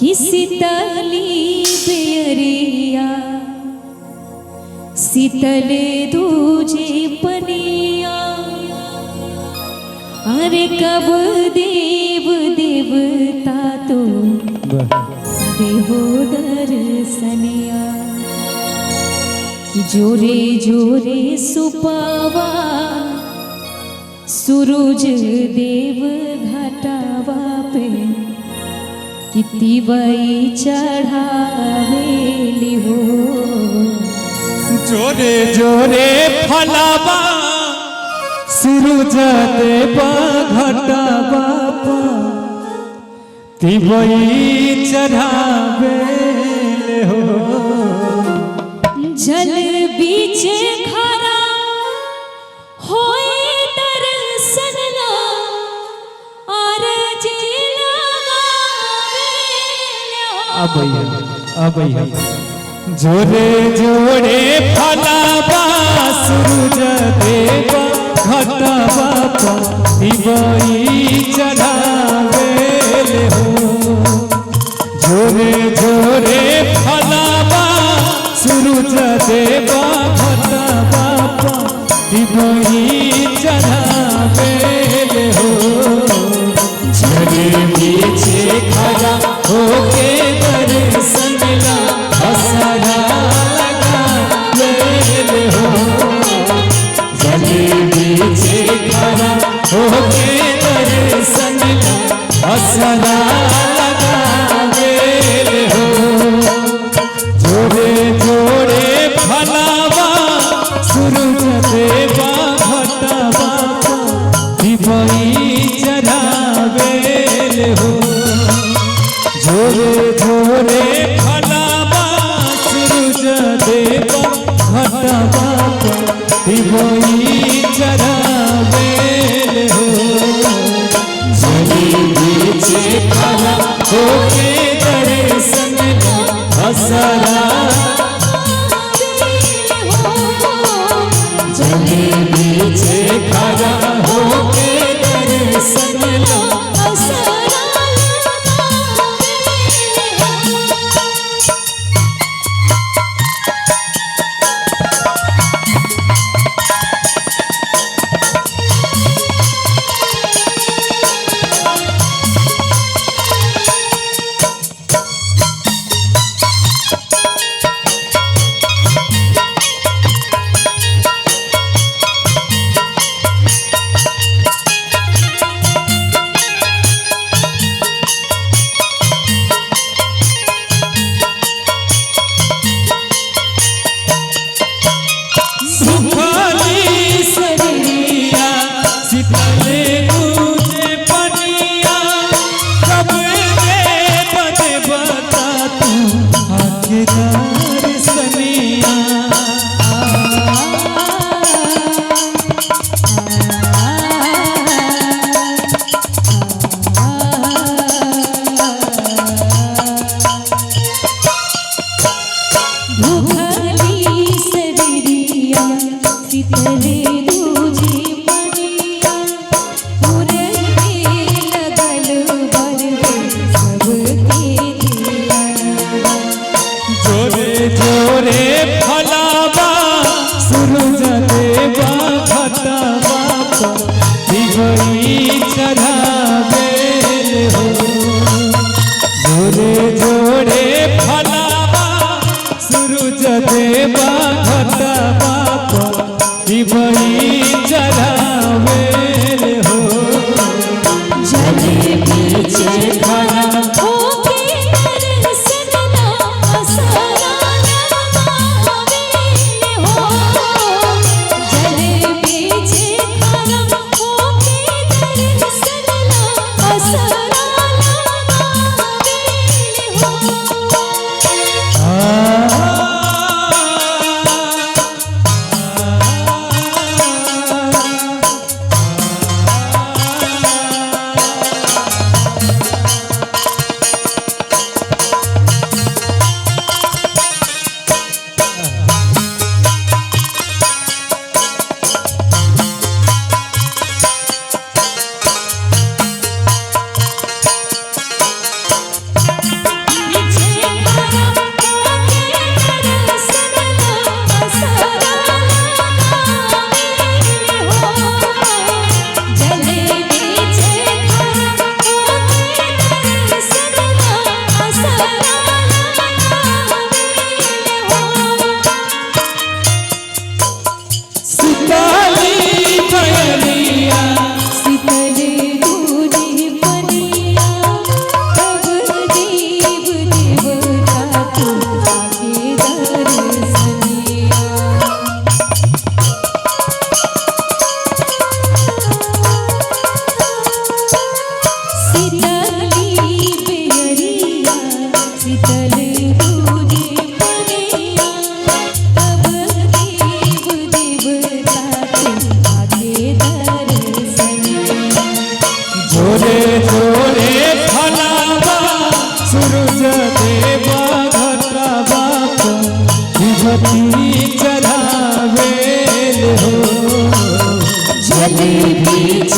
कि शीतली बेरिया शीतले दूजे पनिया अरे कब देव देवता तो देहो दर्शनिया कि जोरे जोरे सुपावा सूरज देव घटावा पे किती वही चढ़ावेली हो जोरे जोरे फलावा सूरज देव घटावा तिवई चढ़ावेले हो जल बीचे खरा होए दर्शन ला और अबैया जोरे जोरे फलावा सूरज देव घटावा तिवई चढ़ावेले हो जोरे जोरे फलावा सूरज देव घटावा तिवई चढ़ावेले हो झरे पीछे खड़ा होके दर्शन ला असरा लगावेले हो झरे पीछे खड़ा होके दर्शन ला असरा लगावेले हो जोरे जोरे फलावा सूरज देव घटावा तिवई चढ़ावेले हो जोरे जोरे फलावा सूरज देव घटावा तिवई चढ़ावेले हो जली बीचे खड़ा होके दर्शन ला असरा जली बीचे खड़ा होके दर्शन ला जोरे जोरे फलावा सूरज देव घटावा तिवई चढ़ावेले हो जले बीचे खड़ा होके दर्शन ला असरा लगावेले हो जले बीचे खड़ा होके दर्शन ला असरा देवा घटवा विभूति चढ़ावे हो जल बीच